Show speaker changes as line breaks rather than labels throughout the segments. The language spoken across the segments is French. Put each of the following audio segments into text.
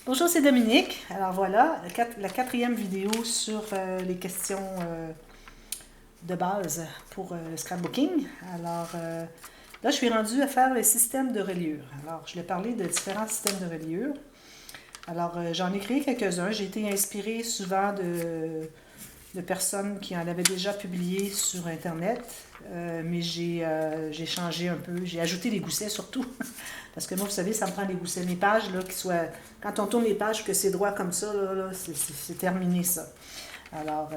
Bonjour, c'est Dominique. Alors voilà, la quatrième vidéo sur les questions de base pour le scrapbooking. Alors là, je suis rendue à faire le système de reliure. Alors, je vais parler de différents systèmes de reliure. Alors, j'en ai créé quelques-uns. J'ai été inspirée souvent de personnes qui en avaient déjà publié sur Internet, mais j'ai changé un peu. J'ai ajouté des goussets surtout. Parce que moi, vous savez, ça me prend des goussets. Mes pages, là, qui soient... Quand on tourne les pages, que c'est droit comme ça, c'est terminé, ça. Alors,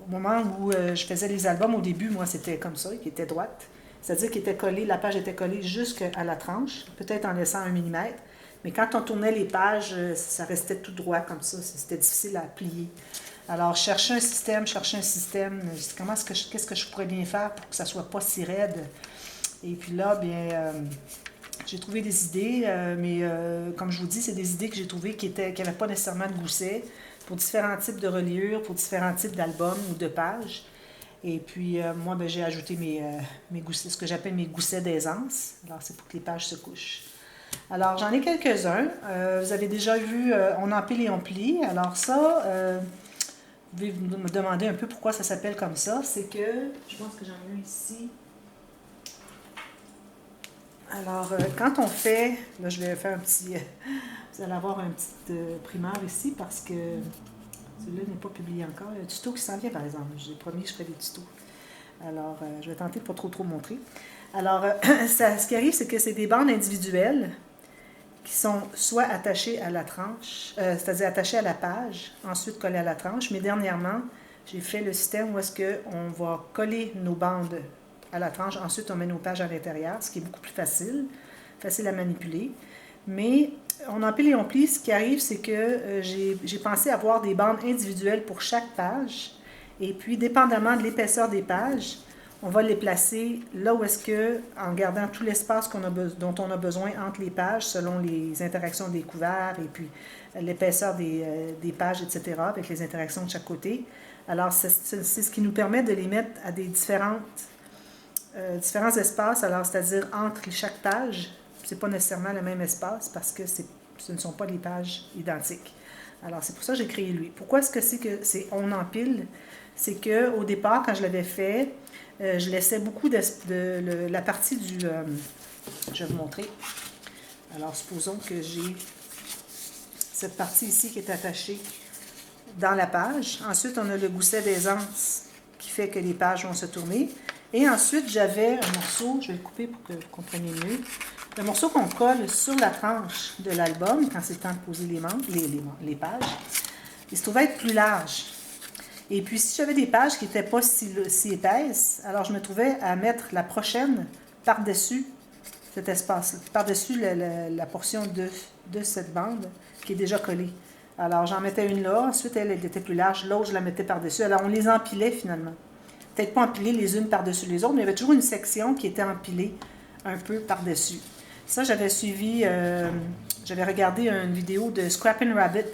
au moment où je faisais les albums, au début, moi, c'était comme ça, qui était droite. C'est-à-dire qu'il était collé, la page était collée jusqu'à la tranche, peut-être en laissant 1 mm. Mais quand on tournait les pages, ça restait tout droit comme ça. C'était difficile à plier. Alors, chercher un système, qu'est-ce que je pourrais bien faire pour que ça soit pas si raide. Et puis là, bien... j'ai trouvé des idées, mais comme je vous dis, c'est des idées que j'ai trouvées qui n'avaient pas nécessairement de gousset pour différents types de reliures, pour différents types d'albums ou de pages. Et puis, moi, ben, j'ai ajouté mes goussets, ce que j'appelle mes goussets d'aisance. Alors, c'est pour que les pages se couchent. Alors, j'en ai quelques-uns. Vous avez déjà vu, on empile et on plie. Alors ça, vous pouvez me demander un peu pourquoi ça s'appelle comme ça. C'est que, je pense que j'en ai un ici. Alors, quand on fait, là je vais faire un petit, vous allez avoir un petit primaire ici parce que celui-là n'est pas publié encore. Il y a un tuto qui s'en vient par exemple, j'ai promis que je ferai des tutos. Alors, je vais tenter de ne pas trop montrer. Alors, ce qui arrive, c'est que c'est des bandes individuelles qui sont soit attachées à la tranche, c'est-à-dire attachées à la page, ensuite collées à la tranche, mais dernièrement, j'ai fait le système où est-ce qu'on va coller nos bandes à la tranche, ensuite on met nos pages à l'intérieur, ce qui est beaucoup plus facile à manipuler. Mais on empile et on plie, ce qui arrive, c'est que j'ai pensé avoir des bandes individuelles pour chaque page, et puis dépendamment de l'épaisseur des pages, on va les placer là où est-ce que, en gardant tout l'espace dont on a besoin entre les pages, selon les interactions des couverts et puis l'épaisseur des pages, etc., avec les interactions de chaque côté. Alors, c'est ce qui nous permet de les mettre à des différents espaces, alors c'est-à-dire entre chaque page, c'est pas nécessairement le même espace parce que ce ne sont pas des pages identiques. Alors, c'est pour ça que j'ai créé lui. Pourquoi est-ce que c'est on empile? C'est qu'au départ, quand je l'avais fait, je laissais beaucoup de la partie du... je vais vous montrer. Alors, supposons que j'ai cette partie ici qui est attachée dans la page. Ensuite, on a le gousset d'aisance qui fait que les pages vont se tourner. Et ensuite, j'avais un morceau, je vais le couper pour que vous compreniez mieux, le morceau qu'on colle sur la tranche de l'album, quand c'est le temps de poser les pages, il se trouvait être plus large. Et puis, si j'avais des pages qui n'étaient pas si épaisses, alors je me trouvais à mettre la prochaine par-dessus cet espace-là, par-dessus la portion de cette bande qui est déjà collée. Alors, j'en mettais une là, ensuite elle était plus large, l'autre, je la mettais par-dessus. Alors, on les empilait finalement. Peut-être pas empilées les unes par-dessus les autres, mais il y avait toujours une section qui était empilée un peu par-dessus. Ça, j'avais suivi, j'avais regardé une vidéo de Scrappin' Rabbit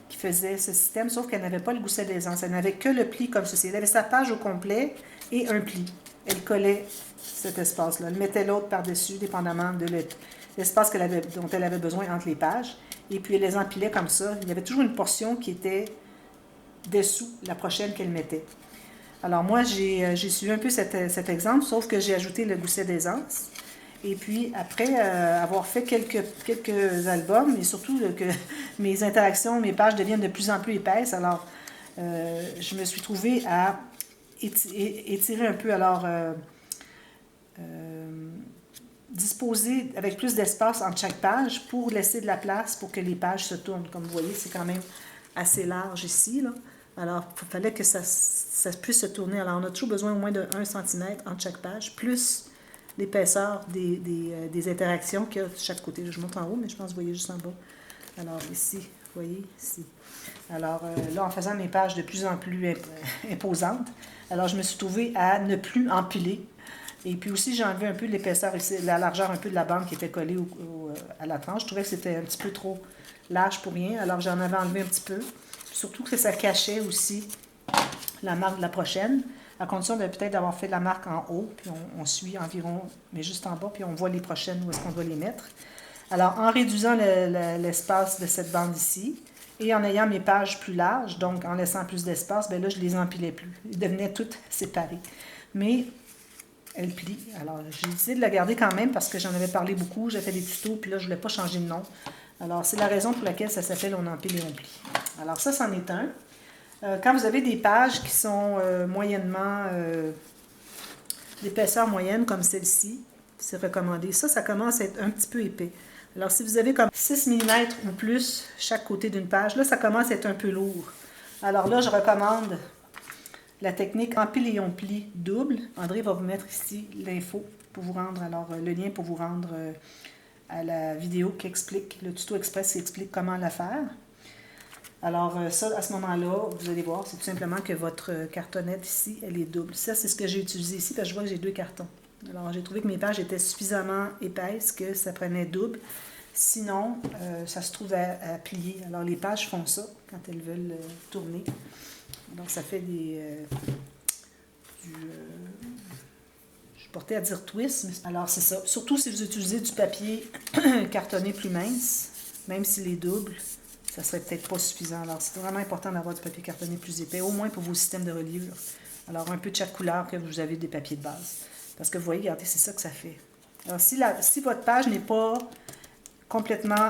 qui faisait ce système, sauf qu'elle n'avait pas le gousset d'aisance. Elle n'avait que le pli comme ceci. Elle avait sa page au complet et un pli. Elle collait cet espace-là. Elle mettait l'autre par-dessus, dépendamment de l'espace dont elle avait besoin entre les pages. Et puis, elle les empilait comme ça. Il y avait toujours une portion qui était dessous la prochaine qu'elle mettait. Alors, moi, j'ai suivi un peu cet exemple, sauf que j'ai ajouté le gousset d'aisance. Et puis, après avoir fait quelques albums, et surtout que mes interactions, mes pages deviennent de plus en plus épaisses, alors je me suis trouvée à étirer un peu, alors disposer avec plus d'espace entre chaque page pour laisser de la place pour que les pages se tournent. Comme vous voyez, c'est quand même assez large ici, là. Alors, il fallait que ça puisse se tourner. Alors, on a toujours besoin au moins de 1 cm entre chaque page, plus l'épaisseur des interactions qu'il y a de chaque côté. Je monte en haut, mais je pense que vous voyez juste en bas. Alors, ici, vous voyez, ici. Alors, là, en faisant mes pages de plus en plus imposantes, alors je me suis trouvée à ne plus empiler. Et puis aussi, j'ai enlevé un peu de l'épaisseur ici, la largeur un peu de la bande qui était collée à la tranche. Je trouvais que c'était un petit peu trop large pour rien, alors j'en avais enlevé un petit peu. Surtout que ça cachait aussi la marque de la prochaine, à condition de peut-être d'avoir fait la marque en haut, puis on suit environ, mais juste en bas, puis on voit les prochaines où est-ce qu'on doit les mettre. Alors, en réduisant l'espace de cette bande ici, et en ayant mes pages plus larges, donc en laissant plus d'espace, bien là, je ne les empilais plus. Ils devenaient toutes séparées. Mais elle plie. Alors, j'ai décidé de la garder quand même parce que j'en avais parlé beaucoup. J'ai fait des tutos, puis là, je ne voulais pas changer de nom. Alors, c'est la raison pour laquelle ça s'appelle On empile et on plie. Alors, ça, c'en est un. Quand vous avez des pages qui sont moyennement d'épaisseur moyenne, comme celle-ci, c'est recommandé. Ça commence à être un petit peu épais. Alors, si vous avez comme 6 mm ou plus chaque côté d'une page, là, ça commence à être un peu lourd. Alors là, je recommande la technique empile et on plie double. André va vous mettre ici l'info pour vous rendre, alors le lien pour vous rendre à la vidéo qui explique, le tuto express qui explique comment la faire. Alors ça, à ce moment-là, vous allez voir, c'est tout simplement que votre cartonnette ici, elle est double. Ça, c'est ce que j'ai utilisé ici, parce que je vois que j'ai 2 cartons. Alors, j'ai trouvé que mes pages étaient suffisamment épaisses que ça prenait double. Sinon, ça se trouve à plier. Alors, les pages font ça quand elles veulent tourner. Donc, ça fait des... je portais à dire twist, mais alors c'est ça. Surtout si vous utilisez du papier cartonné plus mince, même s'il est double, ça serait peut-être pas suffisant. Alors, c'est vraiment important d'avoir du papier cartonné plus épais, au moins pour vos systèmes de reliure. Alors, un peu de chaque couleur que vous avez des papiers de base. Parce que vous voyez, regardez, c'est ça que ça fait. Alors, si votre page n'est pas complètement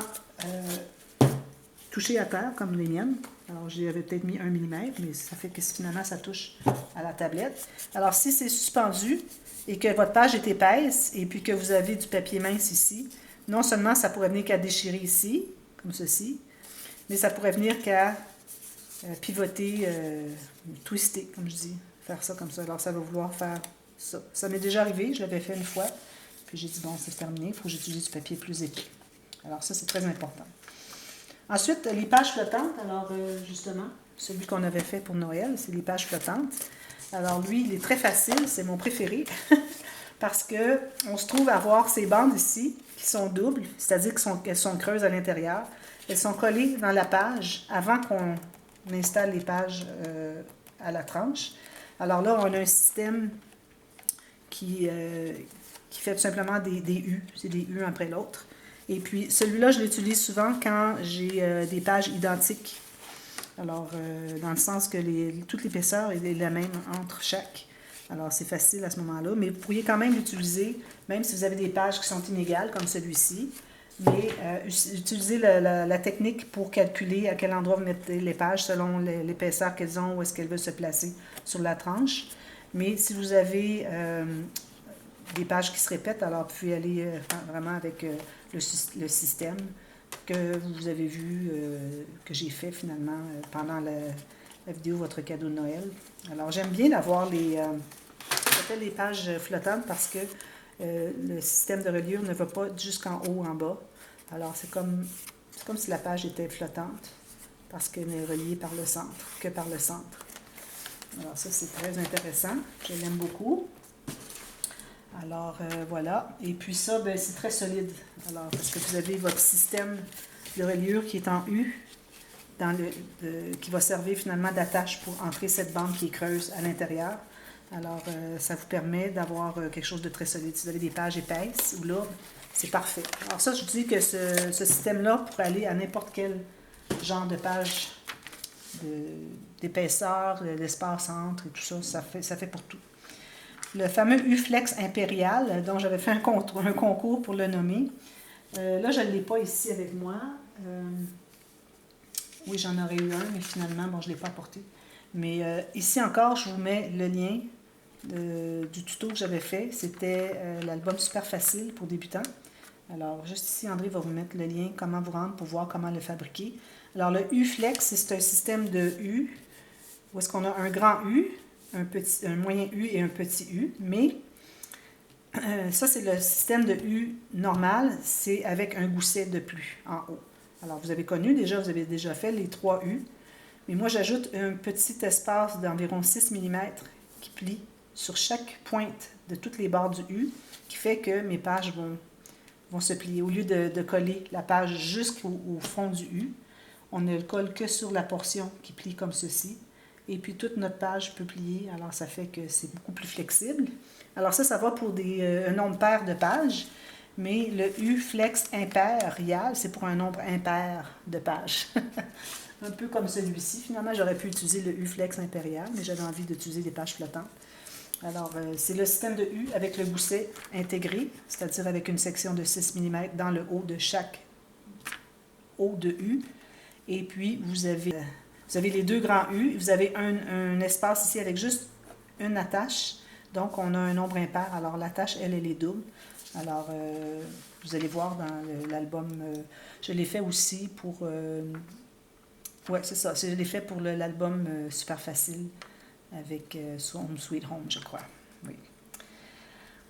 touchée à terre, comme les miennes, alors j'avais peut-être mis 1 mm, mais ça fait que finalement, ça touche à la tablette. Alors, si c'est suspendu et que votre page est épaisse et puis que vous avez du papier mince ici, non seulement ça pourrait venir qu'à déchirer ici, comme ceci, mais ça pourrait venir qu'à pivoter, twister, comme je dis, faire ça comme ça. Alors, ça va vouloir faire ça. Ça m'est déjà arrivé, je l'avais fait une fois, puis j'ai dit, bon, c'est terminé, il faut que j'utilise du papier plus épais. Alors, ça, c'est très important. Ensuite, les pages flottantes, alors, justement, celui qu'on avait fait pour Noël, c'est les pages flottantes. Alors, lui, il est très facile, c'est mon préféré, parce que on se trouve à avoir ces bandes ici, qui sont doubles, c'est-à-dire qu'elles sont creuses à l'intérieur. Elles sont collées dans la page avant qu'on installe les pages à la tranche. Alors là, on a un système qui fait tout simplement des U. C'est des U un après l'autre. Et puis, celui-là, je l'utilise souvent quand j'ai des pages identiques. Alors, dans le sens que toute l'épaisseur est la même entre chaque. Alors, c'est facile à ce moment-là. Mais vous pourriez quand même l'utiliser, même si vous avez des pages qui sont inégales, comme celui-ci. Mais utilisez la technique pour calculer à quel endroit vous mettez les pages selon l'épaisseur qu'elles ont, où est-ce qu'elles veulent se placer sur la tranche. Mais si vous avez des pages qui se répètent, alors vous pouvez aller vraiment avec le système que vous avez vu, que j'ai fait finalement pendant la vidéo Votre cadeau de Noël. Alors j'aime bien d'avoir les pages flottantes parce que le système de reliure ne va pas jusqu'en haut ou en bas. Alors, c'est comme si la page était flottante parce qu'elle n'est reliée par le centre, que par le centre. Alors, ça, c'est très intéressant. Je l'aime beaucoup. Alors, voilà. Et puis ça, ben, c'est très solide. Alors, parce que vous avez votre système de reliure qui est en U, qui va servir finalement d'attache pour entrer cette bande qui est creuse à l'intérieur. Alors, ça vous permet d'avoir quelque chose de très solide. Si vous avez des pages épaisses ou lourdes, c'est parfait. Alors ça, je dis que ce système-là pourrait aller à n'importe quel genre de page d'épaisseur, d'espace entre et tout ça. Ça fait pour tout. Le fameux U-Flex Impérial, dont j'avais fait un concours pour le nommer. Là, je ne l'ai pas ici avec moi. Oui, j'en aurais eu un, mais finalement, bon, je ne l'ai pas apporté. Mais ici encore, je vous mets le lien du tuto que j'avais fait. C'était l'album Super Facile pour débutants. Alors, juste ici, André va vous mettre le lien, comment vous rendre pour voir comment le fabriquer. Alors, le U-Flex, c'est un système de U, où est-ce qu'on a un grand U, un moyen U et un petit U, mais ça, c'est le système de U normal, c'est avec un gousset de plus en haut. Alors, vous avez déjà fait les 3 U, mais moi, j'ajoute un petit espace d'environ 6 mm qui plie sur chaque pointe de toutes les barres du U, qui fait que mes pages vont se plier. Au lieu de coller la page jusqu'au fond du U, on ne le colle que sur la portion qui plie comme ceci. Et puis, toute notre page peut plier. Alors, ça fait que c'est beaucoup plus flexible. Alors, ça va pour un nombre pair de pages. mais le U flex impérial, c'est pour un nombre impair de pages. Un peu comme celui-ci. Finalement, j'aurais pu utiliser le U flex impérial, mais j'avais envie d'utiliser des pages flottantes. Alors, c'est le système de U avec le gousset intégré, c'est-à-dire avec une section de 6 mm dans le haut de chaque haut de U. Et puis, vous avez les deux grands U. Vous avez un espace ici avec juste une attache. Donc, on a un nombre impair. Alors, l'attache, elle est double. Alors, vous allez voir dans l'album, je l'ai fait aussi pour... oui, c'est ça. Je l'ai fait pour l'album Super Facile avec Home Sweet Home, je crois. Oui.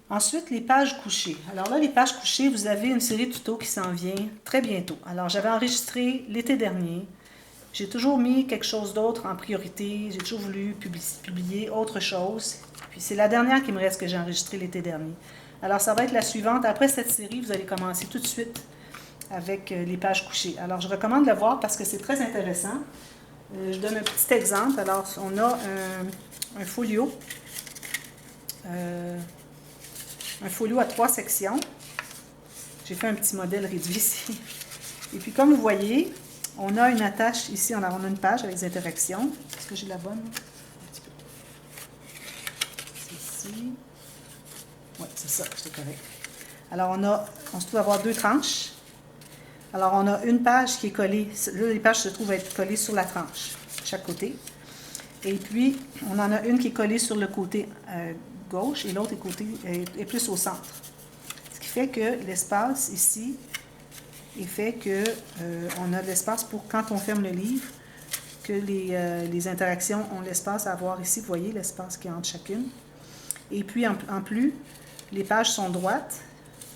Ensuite, les pages couchées. Alors là, les pages couchées, vous avez une série de tutos qui s'en vient très bientôt. Alors, j'avais enregistré l'été dernier. J'ai toujours mis quelque chose d'autre en priorité. J'ai toujours voulu publier autre chose. Puis c'est la dernière qui me reste que j'ai enregistrée l'été dernier. Alors, ça va être la suivante. Après cette série, vous allez commencer tout de suite avec les pages couchées. Alors, je recommande de le voir parce que c'est très intéressant. Je donne un petit exemple. Alors, on a un folio. Un folio à 3 sections. J'ai fait un petit modèle réduit ici. Et puis, comme vous voyez, on a une attache ici. On a une page avec des interactions. Est-ce que j'ai la bonne? Un petit peu. C'est ici. Oui, c'est ça, c'est correct. Alors, on se trouve avoir deux tranches. Alors, on a une page qui est collée. Là, les pages se trouvent être collées sur la tranche, chaque côté. Et puis, on en a une qui est collée sur le côté gauche et l'autre est plus au centre. Ce qui fait que l'espace ici est fait que on a de l'espace pour, quand on ferme le livre, que les interactions ont l'espace à avoir ici. Vous voyez l'espace qui est entre chacune. Et puis, en plus, les pages sont droites.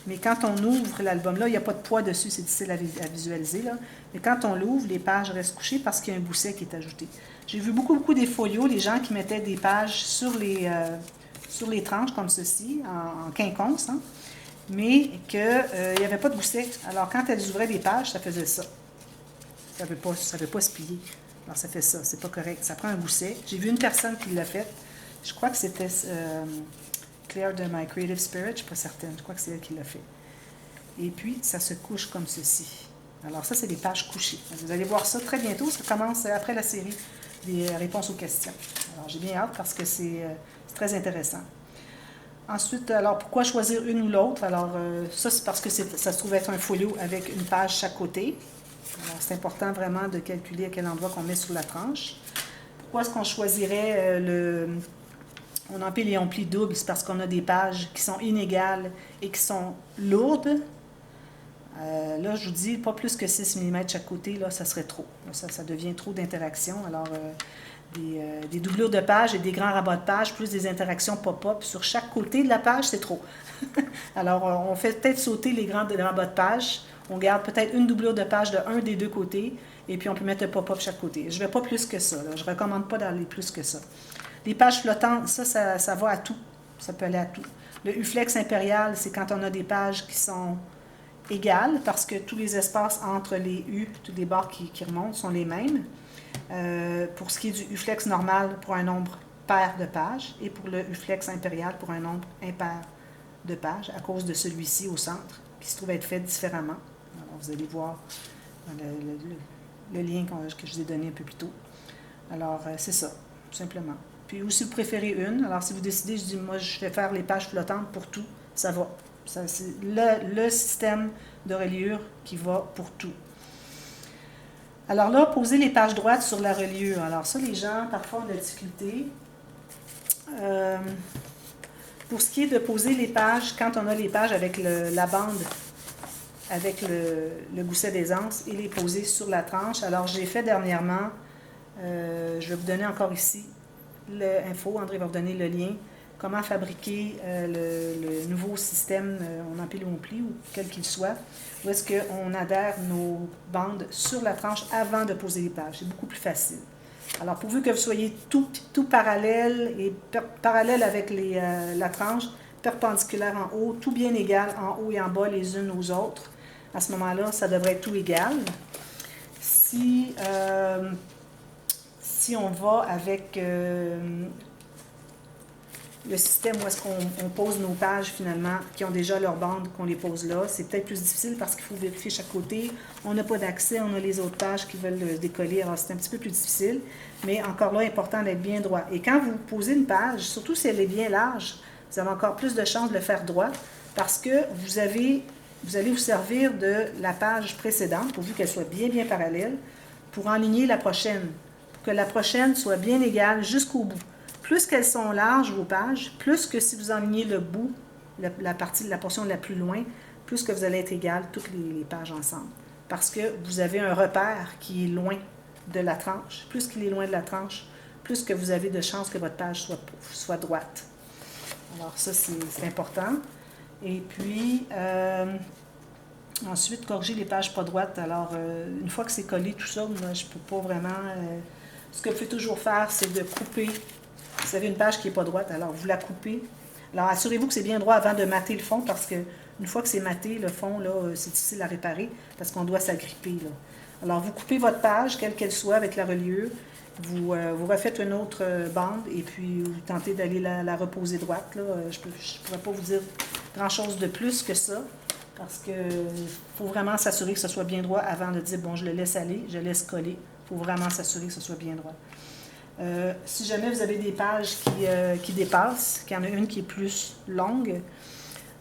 Mais quand on ouvre l'album, là, il n'y a pas de poids dessus, c'est difficile à visualiser. Là. Mais quand on l'ouvre, les pages restent couchées parce qu'il y a un gousset qui est ajouté. J'ai vu beaucoup des folios, les gens qui mettaient des pages sur les tranches comme ceci, en quinconce, hein, mais qu'il n'y avait pas de gousset. Alors, quand elles ouvraient des pages, ça faisait ça. Ça ne veut pas se plier. Alors, ça fait ça, c'est pas correct. Ça prend un gousset. J'ai vu une personne qui l'a fait. Je crois que c'était... Claire de My Creative Spirit, je ne suis pas certaine, je crois que c'est elle qui l'a fait. Et puis, ça se couche comme ceci. Alors ça, c'est des pages couchées. Vous allez voir ça très bientôt, ça commence après la série des réponses aux questions. Alors, j'ai bien hâte parce que c'est très intéressant. Ensuite, alors, pourquoi choisir une ou l'autre? Alors, ça, c'est parce que ça se trouve être un folio avec une page chaque côté. Alors, c'est important vraiment de calculer à quel endroit qu'on met sur la tranche. Pourquoi est-ce qu'on choisirait on empile et on plie double? C'est parce qu'on a des pages qui sont inégales et qui sont lourdes. Là, je vous dis, pas plus que 6 mm chaque côté, là, ça serait trop. Là, ça devient trop d'interactions. Alors, des doublures de pages et des grands rabats de pages, plus des interactions pop-up sur chaque côté de la page, c'est trop. Alors, on fait peut-être sauter les grands rabats de pages. On garde peut-être une doublure de page de un des deux côtés, et puis on peut mettre un pop-up chaque côté. Je ne vais pas plus que ça. Là. Je ne recommande pas d'aller plus que ça. Les pages flottantes, ça va à tout. Ça peut aller à tout. Le U-flex impérial, c'est quand on a des pages qui sont égales, parce que tous les espaces entre les U, tous les barres qui remontent, sont les mêmes. Pour ce qui est du U-flex normal, pour un nombre pair de pages, et pour le U-flex impérial, pour un nombre impair de pages, à cause de celui-ci au centre, qui se trouve être fait différemment. Alors, vous allez voir le lien que je vous ai donné un peu plus tôt. Alors, c'est ça, tout simplement. Puis, ou si vous préférez une, alors si vous décidez, je dis, moi, je vais faire les pages flottantes pour tout, ça va. C'est le système de reliure qui va pour tout. Alors là, poser les pages droites sur la reliure. Alors ça, les gens, parfois, ont de la difficulté. Pour ce qui est de poser les pages, quand on a les pages avec la bande, avec le gousset d'aisance, et les poser sur la tranche. Alors, j'ai fait dernièrement, je vais vous donner encore ici l'info, André va vous donner le lien, comment fabriquer le nouveau système, on empile ou on plie, ou quel qu'il soit, où est-ce qu'on adhère nos bandes sur la tranche avant de poser les pages. C'est beaucoup plus facile. Alors, pourvu que vous soyez tout parallèle et parallèle avec la tranche, perpendiculaire en haut, tout bien égal en haut et en bas les unes aux autres, à ce moment-là, ça devrait être tout égal. Si on va avec le système où est-ce qu'on pose nos pages finalement, qui ont déjà leur bande, qu'on les pose là. C'est peut-être plus difficile parce qu'il faut vérifier chaque côté. On n'a pas d'accès, on a les autres pages qui veulent se décoller, alors c'est un petit peu plus difficile. Mais encore là, important d'être bien droit. Et quand vous posez une page, surtout si elle est bien large, vous avez encore plus de chances de le faire droit parce que vous allez vous servir de la page précédente, pourvu qu'elle soit bien parallèle, pour enligner la prochaine, pour que la prochaine soit bien égale jusqu'au bout. Plus qu'elles sont larges, vos pages, plus que si vous enlignez le bout, la portion la plus loin, plus que vous allez être égal toutes les pages ensemble. Parce que vous avez un repère qui est loin de la tranche. Plus qu'il est loin de la tranche, plus que vous avez de chances que votre page soit droite. Alors ça, c'est important. Et puis, ensuite, corriger les pages pas droites. Alors, une fois que c'est collé, tout ça, moi, je ne peux pas vraiment... ce que vous pouvez toujours faire, c'est de couper. Vous avez une page qui n'est pas droite, alors vous la coupez. Alors, assurez-vous que c'est bien droit avant de mater le fond, parce qu'une fois que c'est maté, le fond, là, c'est difficile à réparer, parce qu'on doit s'agripper, là. Alors, vous coupez votre page, quelle qu'elle soit, avec la reliure. Vous refaites une autre bande, et puis vous tentez d'aller la reposer droite, là. Je ne pourrais pas vous dire grand-chose de plus que ça, parce qu'il faut vraiment s'assurer que ce soit bien droit avant de dire, bon, je le laisse aller, je laisse coller. Il faut vraiment s'assurer que ce soit bien droit. Si jamais vous avez des pages qui dépassent, qu'il y en a une qui est plus longue,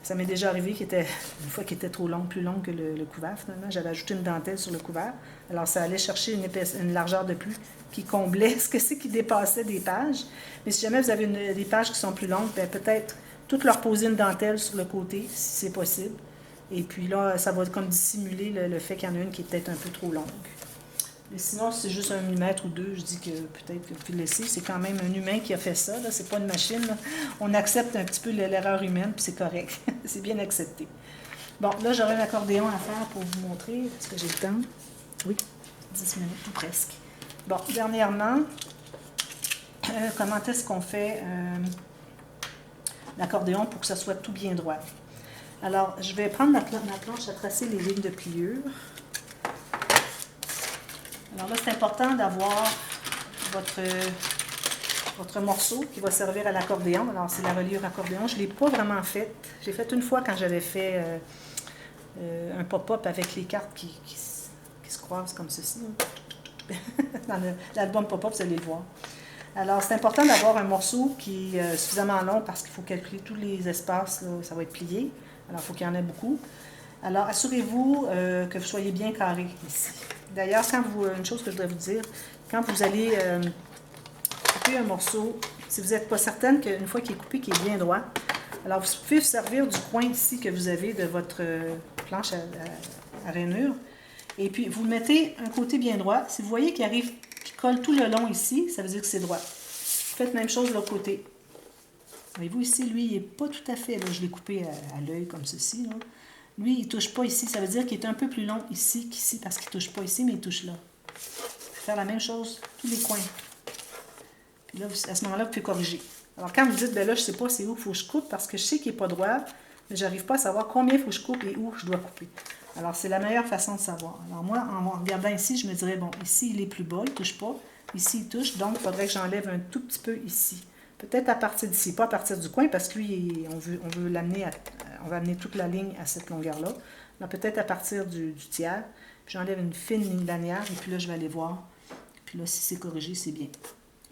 ça m'est déjà arrivé une fois qu'il était trop long, plus long que le couvert finalement, j'avais ajouté une dentelle sur le couvert, alors ça allait chercher une largeur de plus qui comblait ce que c'est qui dépassait des pages. Mais si jamais vous avez des pages qui sont plus longues, peut-être toutes leur poser une dentelle sur le côté, si c'est possible. Et puis là, ça va comme dissimuler le fait qu'il y en a une qui est peut-être un peu trop longue. Mais sinon, si c'est juste 1 millimètre ou 2, je dis que peut-être que vous pouvez le laisser. C'est quand même un humain qui a fait ça, là. C'est pas une machine, là. On accepte un petit peu l'erreur humaine, puis c'est correct. C'est bien accepté. Bon, là, j'aurai un accordéon à faire pour vous montrer. Est-ce que j'ai le temps? Oui, 10 minutes, tout presque. Bon, dernièrement, comment est-ce qu'on fait l'accordéon pour que ça soit tout bien droit? Alors, je vais prendre ma planche à tracer les lignes de pliure. Alors là, c'est important d'avoir votre morceau qui va servir à l'accordéon. Alors, c'est la reliure accordéon. Je ne l'ai pas vraiment faite. J'ai fait une fois quand j'avais fait un pop-up avec les cartes qui se croisent comme ceci. Dans l'album pop-up, vous allez le voir. Alors, c'est important d'avoir un morceau qui est suffisamment long parce qu'il faut calculer tous les espaces. Là, ça va être plié. Alors, il faut qu'il y en ait beaucoup. Alors, assurez-vous que vous soyez bien carré ici. D'ailleurs, une chose que je voudrais vous dire, quand vous allez couper un morceau, si vous n'êtes pas certaine qu'une fois qu'il est coupé, qu'il est bien droit, alors vous pouvez vous servir du coin ici que vous avez de votre planche à rainure, et puis vous mettez un côté bien droit. Si vous voyez qu'il colle tout le long ici, ça veut dire que c'est droit. Faites la même chose de l'autre côté. Voyez-vous ici, lui, il n'est pas tout à fait, là, je l'ai coupé à l'œil comme ceci, là. Lui, il ne touche pas ici. Ça veut dire qu'il est un peu plus long ici qu'ici, parce qu'il ne touche pas ici, mais il touche là. Vous pouvez faire la même chose, tous les coins. Puis là, à ce moment-là, vous pouvez corriger. Alors, quand vous dites, ben là, je ne sais pas c'est où il faut que je coupe, parce que je sais qu'il n'est pas droit, mais je n'arrive pas à savoir combien il faut que je coupe et où je dois couper. Alors, c'est la meilleure façon de savoir. Alors, moi, en regardant ici, je me dirais, bon, ici, il est plus bas, il ne touche pas. Ici, il touche, donc il faudrait que j'enlève un tout petit peu ici. Peut-être à partir d'ici, pas à partir du coin, parce que lui, on veut l'amener on va amener toute la ligne à cette longueur-là. Donc peut-être à partir du tiers. Puis j'enlève une fine ligne lanière, et puis là, je vais aller voir. Puis là, si c'est corrigé, c'est bien.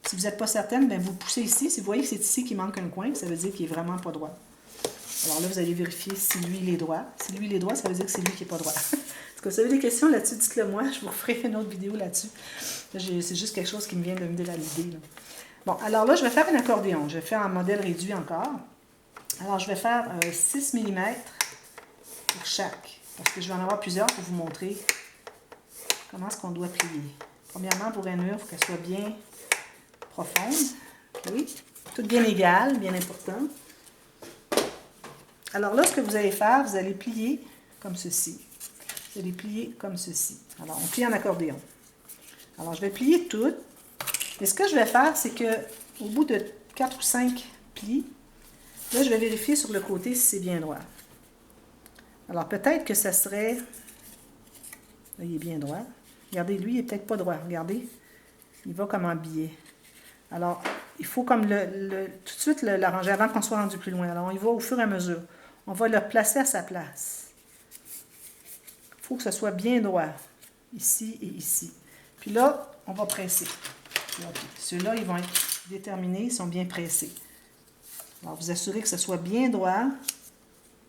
Si vous n'êtes pas certaine, bien, vous poussez ici. Si vous voyez que c'est ici qu'il manque un coin, ça veut dire qu'il n'est vraiment pas droit. Alors là, vous allez vérifier si lui, il est droit. Si lui, il est droit, ça veut dire que c'est lui qui n'est pas droit. Est-ce que vous avez des questions là-dessus? Dites-le moi. Je vous referai une autre vidéo là-dessus. C'est juste quelque chose qui me vient de me donner l'idée. Bon, alors là, je vais faire un accordéon. Je vais faire un modèle réduit encore. Alors, je vais faire 6 mm pour chaque, parce que je vais en avoir plusieurs pour vous montrer comment est-ce qu'on doit plier. Premièrement, pour rainure, il faut qu'elle soit bien profonde. Oui, tout bien égal, bien important. Alors là, ce que vous allez faire, vous allez plier comme ceci. Vous allez plier comme ceci. Alors, on plie en accordéon. Alors, je vais plier tout. Et ce que je vais faire, c'est que au bout de 4 ou 5 plis, là, je vais vérifier sur le côté si c'est bien droit. Alors, peut-être que ça serait... Là, il est bien droit. Regardez, lui, il n'est peut-être pas droit. Regardez, il va comme en biais. Alors, il faut comme tout de suite l'arranger avant qu'on soit rendu plus loin. Alors, on y va au fur et à mesure. On va le placer à sa place. Il faut que ce soit bien droit, ici et ici. Puis là, on va presser. Ceux-là, ils vont être déterminés, ils sont bien pressés. Alors, vous assurez que ce soit bien droit.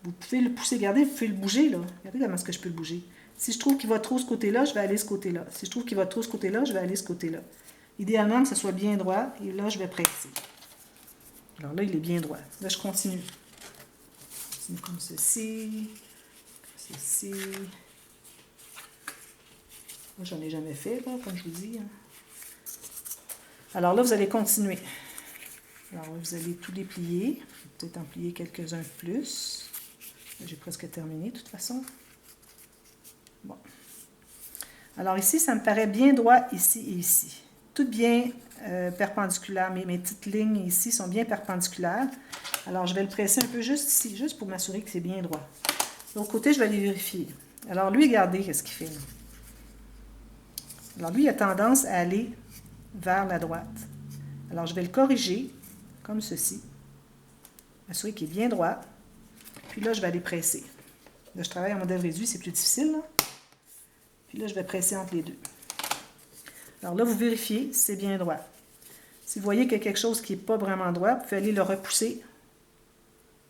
Vous pouvez le pousser, regardez, vous pouvez le bouger, là. Regardez comment est-ce que je peux le bouger. Si je trouve qu'il va trop ce côté-là, je vais aller ce côté-là. Si je trouve qu'il va trop ce côté-là, je vais aller ce côté-là. Idéalement, que ce soit bien droit, et là, je vais presser. Alors là, il est bien droit. Là, je continue. Je continue comme ceci. Ceci. Moi, j'en ai jamais fait, là, comme je vous dis. Alors là, vous allez continuer. Alors, vous allez tout déplier. Peut-être en plier quelques-uns de plus. J'ai presque terminé, de toute façon. Bon. Alors ici, ça me paraît bien droit ici et ici. Tout bien perpendiculaire. Mes petites lignes ici sont bien perpendiculaires. Alors, je vais le presser un peu juste ici, juste pour m'assurer que c'est bien droit. De l'autre côté, je vais aller vérifier. Alors, lui, regardez qu'est-ce qu'il fait là. Alors, lui, il a tendance à aller vers la droite. Alors, je vais le corriger, comme ceci. M'assurer qu'il est bien droit. Puis là, je vais aller presser. Là, je travaille en modèle réduit, c'est plus difficile, là. Puis là, je vais presser entre les deux. Alors là, vous vérifiez si c'est bien droit. Si vous voyez qu'il y a quelque chose qui n'est pas vraiment droit, vous pouvez aller le repousser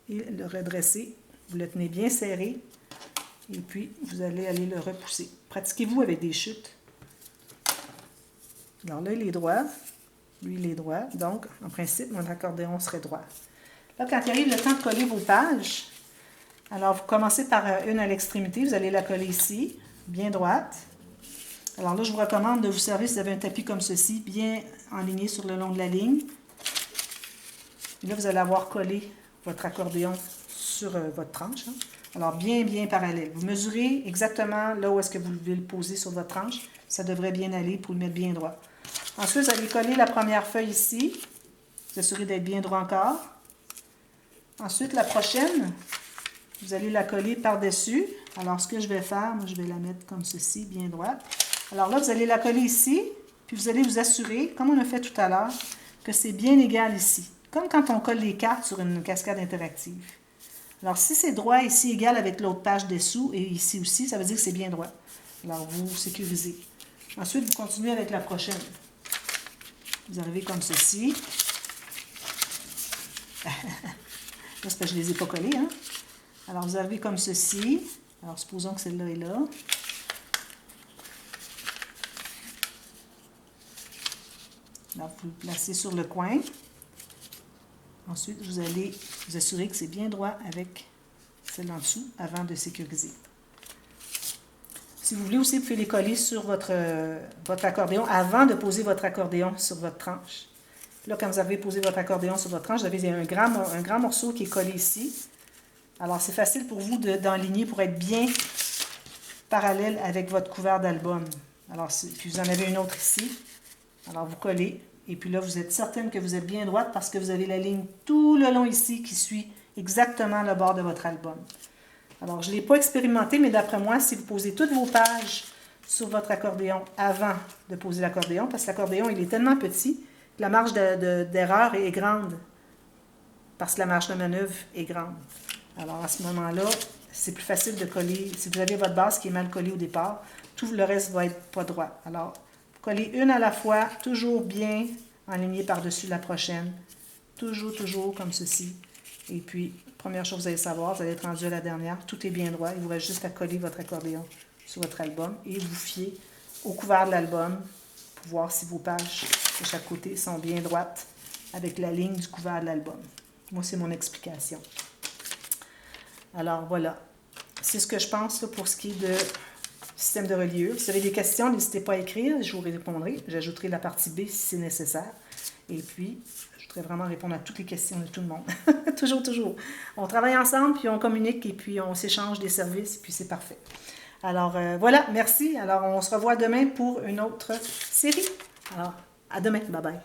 et le redresser. Vous le tenez bien serré et puis vous allez aller le repousser. Pratiquez-vous avec des chutes. Alors là, il est droit. Lui, il est droit. Donc, en principe, mon accordéon serait droit. Là, quand il arrive le temps de coller vos pages, alors vous commencez par une à l'extrémité. Vous allez la coller ici, bien droite. Alors là, je vous recommande de vous servir si vous avez un tapis comme ceci, bien enligné sur le long de la ligne. Et là, vous allez avoir collé votre accordéon sur votre tranche. Hein. Alors, bien parallèle. Vous mesurez exactement là où est-ce que vous devez le poser sur votre tranche. Ça devrait bien aller pour le mettre bien droit. Ensuite, vous allez coller la première feuille ici. Vous assurez d'être bien droit encore. Ensuite, la prochaine, vous allez la coller par-dessus. Alors, ce que je vais faire, moi, je vais la mettre comme ceci, bien droite. Alors là, vous allez la coller ici, puis vous allez vous assurer, comme on a fait tout à l'heure, que c'est bien égal ici. Comme quand on colle les cartes sur une cascade interactive. Alors, si c'est droit ici, égal avec l'autre page dessous, et ici aussi, ça veut dire que c'est bien droit. Alors, vous sécurisez. Ensuite, vous continuez avec la prochaine. Vous arrivez comme ceci. Là, c'est parce que je ne les ai pas collés, hein? Alors, vous arrivez comme ceci. Alors, supposons que celle-là est là. Alors, vous le placez sur le coin. Ensuite, vous allez vous assurer que c'est bien droit avec celle en dessous avant de sécuriser. Si vous voulez aussi, vous pouvez les coller sur votre accordéon avant de poser votre accordéon sur votre tranche. Là, quand vous avez posé votre accordéon sur votre tranche, vous avez un grand morceau qui est collé ici. Alors, c'est facile pour vous d'enligner pour être bien parallèle avec votre couvert d'album. Alors, puis vous en avez une autre ici. Alors, vous collez. Et puis là, vous êtes certaine que vous êtes bien droite parce que vous avez la ligne tout le long ici qui suit exactement le bord de votre album. Alors, je ne l'ai pas expérimenté, mais d'après moi, si vous posez toutes vos pages sur votre accordéon avant de poser l'accordéon, parce que l'accordéon, il est tellement petit que la marge d'erreur est grande, parce que la marge de manœuvre est grande. Alors, à ce moment-là, c'est plus facile de coller. Si vous avez votre base qui est mal collée au départ, tout le reste va être pas droit. Alors, collez une à la fois, toujours bien enlignée par-dessus la prochaine. Toujours comme ceci. Et puis, première chose que vous allez savoir, vous allez être rendu à la dernière. Tout est bien droit. Il vous reste juste à coller votre accordéon sur votre album et vous fiez au couvert de l'album pour voir si vos pages de chaque côté sont bien droites avec la ligne du couvert de l'album. Moi, c'est mon explication. Alors, voilà. C'est ce que je pense là, pour ce qui est de système de reliure. Si vous avez des questions, n'hésitez pas à écrire. Je vous répondrai. J'ajouterai la partie B si c'est nécessaire. Et puis, je voudrais vraiment répondre à toutes les questions de tout le monde. toujours. On travaille ensemble, puis on communique, et puis on s'échange des services, puis c'est parfait. Alors, voilà. Merci. Alors, on se revoit demain pour une autre série. Alors, à demain. Bye bye.